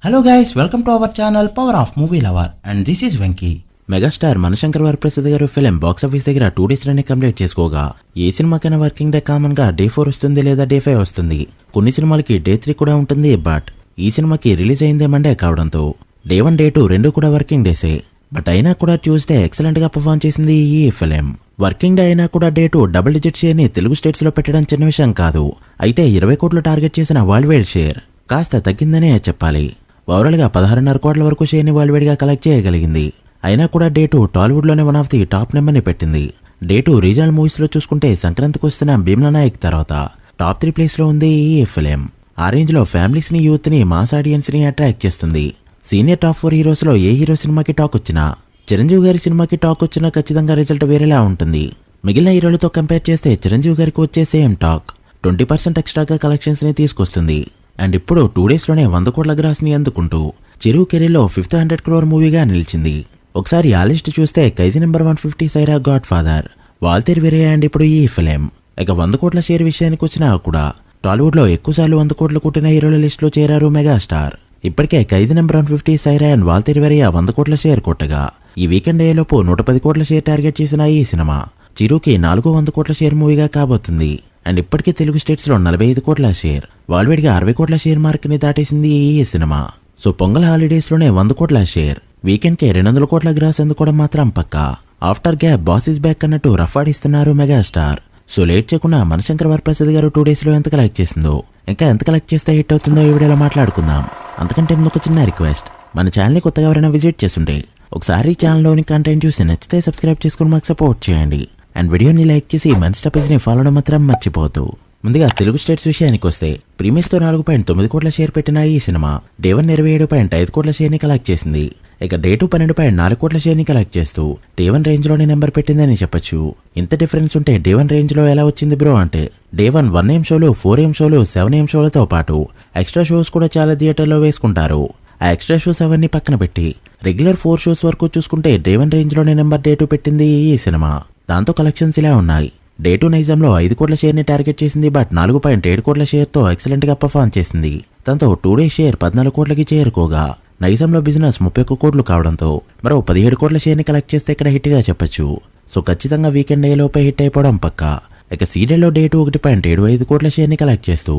Hello guys, welcome to our channel power of movie lover and this is Venky. Megastar Manashankar Varaprasad గారు film box office దగ్గర 2 days లోనే complete చేసుకోగా ఏ సినిమాకైనా working day common గా Day 4 వస్తుంది లేదా Day 5 వస్తుంది. కొన్ని సినిమాలకి Day 3 కూడా ఉంటుంది. బట్ ఈ సినిమాకి రిలీజ్ అయిందే మండే కావడంతో Day 1 Day 2 రెండు కూడా వర్కింగ్ డేసే. బట్ అయినా కూడా ట్యూస్డే ఎక్సలెంట్ గా పర్ఫార్మ్ చేసింది ఈ ఫిలిం. వర్కింగ్ డే అయినా కూడా Day 2 డబుల్ డిజిట్ షేర్ ని తెలుగు స్టేట్స్ లో పెట్టడం చిన్న విషయం కాదు. అయితే 20 కోట్లు టార్గెట్ చేసిన వరల్డ్ వైడ్ షేర్ కాస్త తగ్గిందనే చెప్పాలి. ఓవరాల్ గా 16.5 కోట్ల వరకు షేర్ ని వరల్డ్ వైడ్ గా కలెక్ట్ చేయగలిగింది. అయినా కూడా Day 2 టాలీవుడ్ లోనే one of the top number ని పెట్టింది. Day 2 రీజనల్ మూవీస్ లో చూసుకుంటే సంక్రాంతికి వస్తున్న భీమ్లా నాయక్ తర్వాత టాప్ 3 ప్లేస్ లో ఉంది ఈ ఫిలిం. ఆ రేంజ్ లో ఫ్యామిలీస్ ని, యూత్ ని, మాస్ ఆడియన్స్ ని అట్రాక్ట్ చేస్తుంది. సీనియర్ టాప్ 4 హీరోస్ లో ఏ హీరో సినిమాకి టాక్ వచ్చినా, చిరంజీవి గారి సినిమాకి టాక్ వచ్చినా ఖచ్చితంగా రిజల్ట్ వేరేలా ఉంటుంది. మిగిలిన హీరోలతో కంపేర్ చేస్తే చిరంజీవి గారికి వచ్చే సేమ్ టాక్ 20% ఎక్స్ట్రాగా కలెక్షన్స్ ని తీసుకొస్తుంది. అండ్ ఇప్పుడు 2 days లోనే 100 కోట్ల గ్రాస్ ని అందుకుంటూ చిరు కెరీర్లో 5th 100 crore మూవీగా నిలిచింది. ఒకసారి ఆ లిస్ట్ చూస్తే Khaidi number 150, Sye Raa, Godfather, Waltair Veerayya and ఇప్పుడు ఈ ఫిలిం. ఇక 100 కోట్ల షేర్ విషయానికి వచ్చినా కూడా టాలీవుడ్ లో ఎక్కువసార్లు 100 కోట్లు కొట్టిన హీరోల లిస్ట్ లో చేరారు మెగాస్టార్. ఇప్పటికే ఖైదీ నెంబర్ 150, సైరా అండ్ వాల్తేర్ వీరయ్య 100 కోట్ల షేర్ కొట్టగా ఈ వీకెండ్ అయ్యేలోపు 110 కోట్ల షేర్ టార్గెట్ చేసిన ఈ సినిమా చిరుకి 400 కోట్ల షేర్ మూవీగా కాబోతుంది. అండ్ ఇప్పటికే తెలుగు స్టేట్స్ లో 45 కోట్ల షేర్, వరల్డ్ గా 60 కోట్ల షేర్ మార్క్ ని దాటేసింది ఈ సినిమా. సో పొంగల్ హాలిడేస్ లోనే 100 కోట్ల షేర్, వీకెండ్ కి 200 కోట్ల గ్రాస్ అందుకోవడం మాత్రం పక్కా. After gap boss is back అన్నట్టు రఫ్ ఆడిస్తున్నారు మెగాస్టార్. సో లేట్ చేయకుండా మనశంకర్ వరప్రసాద్ గారు 2 days లో ఎంత కలెక్ట్ చేసిందో, ఇంకా ఎంత కలెక్ట్ చేస్తే హిట్ అవుతుందో ఈ వీడియోలో మాట్లాడుకుందాం. అంతకంటే ముందు ఒక చిన్న రిక్వెస్ట్, మన ఛానల్ ని కొత్తగా ఎవరైనా విజిట్ చేస్తుంటే ఒకసారి ఛానల్లోని కంటెంట్ చూసి నచ్చితే సబ్స్క్రైబ్ చేసుకుని మాకు సపోర్ట్ చేయండి. అండ్ వీడియోని లైక్ చేసి మన స్టెప్స్ ని ఫాలో అవడం మాత్రం మర్చిపోతూ. ముందుగా తెలుగు స్టేట్స్ విషయానికి వస్తే ప్రీమియర్స్ తో 4.9 కోట్ల షేర్ పెట్టిన ఈ సినిమా Day 1 27.5 కోట్ల షేర్ ని కలెక్ట్ చేసింది. ఇక Day 2 12.4 కోట్ల షేర్ ని కలెక్ట్ చేస్తూ Day 1 రేంజ్ లోనే నెంబర్ పెట్టిందని చెప్పొచ్చు. ఇంత డిఫరెన్స్ ఉంటే Day 1 రేంజ్ లో ఎలా వచ్చింది బ్రో అంటే, Day 1 1am షోలు, 4am షోలు, 7am షోలతో పాటు ఎక్స్ట్రా షోస్ కూడా చాలా థియేటర్లో వేసుకుంటారు. ఆ ఎక్స్ట్రా షోస్ అవన్నీ పక్కన పెట్టి రెగ్యులర్ 4 షోస్ వరకు చూసుకుంటే Day 1 రేంజ్ లోనే నెంబర్ Day 2 పెట్టింది ఈ సినిమా. దాంతో కలెక్షన్స్ ఇలా ఉన్నాయి. Day 2 నైజాంలో 5 కోట్ల షేర్ ని టార్గెట్ చేసింది. బట్ 4.7 కోట్ల షేర్ తో ఎక్సలెంట్ గా పర్ఫార్మ్ చేసింది. దాంతో 2 days షేర్ 14 కోట్లకి చేరుకోగా నైజాంలో బిజినెస్ 31 కోట్లు కావడంతో మరో 17 కోట్ల షేర్ ని కలెక్ట్ చేస్తే ఇక్కడ హిట్ గా చెప్పొచ్చు. సో ఖచ్చితంగా వీకెండ్ అయ్యేలోపే హిట్ అయిపోవడం పక్కా. ఇక సీరియల్లో Day 2 1.75 కోట్ల షేర్ ని కలెక్ట్ చేస్తూ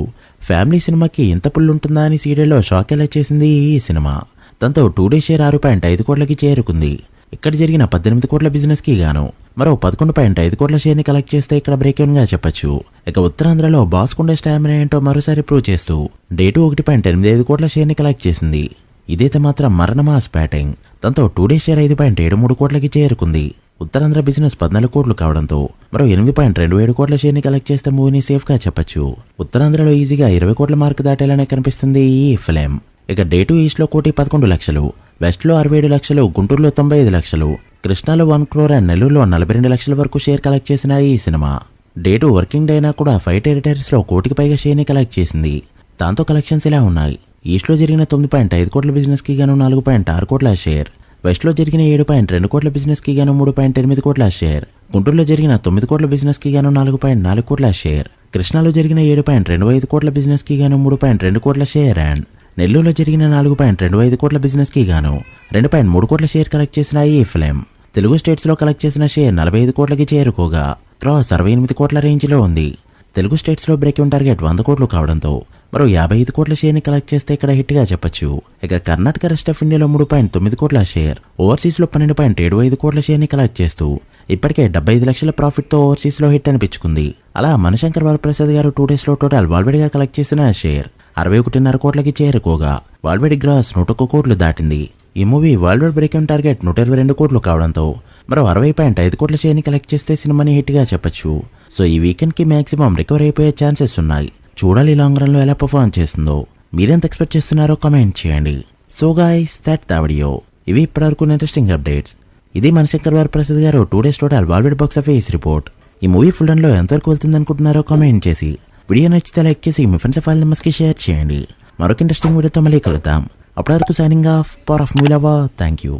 ఫ్యామిలీ సినిమాకి ఎంత పుల్లు ఉంటుందా అని సీరియల్లో షాక్ ఎలా చేసింది ఈ సినిమా. దాంతో 2 days షేర్ 6.5 కోట్లకి చేరుకుంది. ఇక్కడ జరిగిన 18 కోట్ల బిజినెస్ కి గాను మరో 11.5 కోట్ల షేర్ ని కలెక్ట్ చేస్తే ఇక్కడ బ్రేక్ ఈవెన్ గా చెప్పొచ్చు. ఇక ఉత్తరాంధ్రలో బాస్ కుండే స్టామినా ఏంటో మరోసారి ప్రూవ్ చేస్తూ Day 2 1.85 కోట్ల షేర్ ని కలెక్ట్ చేసింది. ఇదైతే మాత్రం మరణ మాస్ బ్యాటింగ్. దాంతో 2 days షేర్ 5.73 కోట్లకి చేరుకుంది. ఉత్తరాంధ్ర బిజినెస్ 14 కోట్లు కావడంతో మరో 8.27 కోట్ల షేర్ ని కలెక్ట్ చేస్తే మూవీని సేఫ్ గా చెప్పొచ్చు. ఉత్తరాంధ్రలో ఈజీగా 20 కోట్ల మార్క్ దాటేలానే కనిపిస్తుంది ఈ ఫిలిం. ఇక Day 2 ఈస్ట్ లో 1,11 లక్షలు, వెస్ట్ లో 67 లక్షలు, గుంటూరులో 95 లక్షలు, కృష్ణాలో 1 crore అండ్ నెల్లూరులో 42 లక్షల వరకు షేర్ కలెక్ట్ చేసిన ఈ సినిమా Day 2 వర్కింగ్ డే అయినా కూడా 5 టెరిటరీస్ లో 1 కోటికి పైగా షేర్ ని కలెక్ట్ చేసింది. దాంతో కలెక్షన్స్ ఇలా ఉన్నాయి. ఈస్ట్ లో జరిగిన 9.5 కోట్ల బిజినెస్ కి గాను 4.6 కోట్ల షేర్, వెస్ట్ లో జరిగిన 7.2 కోట్ల బిజినెస్ కి గాను 3.8 కోట్ల షేర్, గుంటూరులో జరిగిన 9 కోట్ల బిజినెస్ కి గాను 4.4 కోట్ల షేర్, కృష్ణాలో జరిగిన 7.25 కోట్ల బిజినెస్ కి గాను 3.2 కోట్ల షేర్ అండ్ నెల్లూరులో జరిగిన 4.25 కోట్ల బిజినెస్ కి గాను 2.3 కోట్ల షేర్ కలెక్ట్ చేసిన ఈ ఫిలిం తెలుగు స్టేట్స్ లో కలెక్ట్ చేసిన షేర్ 45 కోట్లకి చేరుకోగా క్రాస్ 68 కోట్ల రేంజ్ లో ఉంది. తెలుగు స్టేట్స్ లో బ్రేక్ ఈవెన్ టార్గెట్ 100 కోట్లు కావడంతో మరో 55 కోట్ల షేర్ ని కలెక్ట్ చేస్తే ఇక్కడ హిట్ గా చెప్పొచ్చు. ఇక కర్ణాటక రెస్ట్ ఆఫ్ ఇండియాలో 3.9 కోట్ల షేర్, ఓవర్సీస్ లో 12.75 కోట్ల షేర్ ని కలెక్ట్ చేస్తూ ఇప్పటికే 75 లక్షల ప్రాఫిట్ తో ఓవర్సీస్ లో హిట్ అనిపించుకుంది. అలా మనశంకర్ వరప్రసాద్ గారు 2 days లో టోటల్ వరల్డ్ గా కలెక్ట్ చేసిన షేర్ 61.5 కోట్లకి చేరుకోగా వరల్డ్ గ్రాస్ 101 కోట్లు దాటింది. ఈ movie world break even target 122 కోట్లు కావడంతో మరో 60.5 కోట్ల షేర్ ని కలెక్ట్ చేస్తే సినిమాని హిట్ గా చెప్పొచ్చు. సో ఈ వీకెండ్ కి మాక్సిమం రికవర్ అయిపోయే ఛాన్సెస్ ఉన్నాయి. చూడాలి లాంగ్ రన్ లో ఎలా పర్ఫార్మ్ చేస్తుందో. మీరెంత ఎక్స్పెక్ట్ చేస్తున్నారో కామెంట్ చేయండి. So guys, that the video. ఇవి ఇప్పటివరకు ఇంట్రెస్టింగ్ అప్డేట్స్. ఇది మనశంకర్ వరప్రసాద్ గారు 2 days total world box office report. ఈ మూవీ ఫుల్ రన్ లో ఎంతవరకు వెళ్తుంది అనుకుంటున్నారో కామెంట్ చేసి, వీడియో నచ్చితే లైక్ చేసి మీ ఫ్రెండ్స్ ఫైల్ నెంబర్స్ కి షేర్ చేయండి. మరొక ఇంట్రెస్టింగ్ వీడియోతో మళ్ళీ కలుద్దాం. అప్పటి వరకు signing off, power of movie lover. Thank you.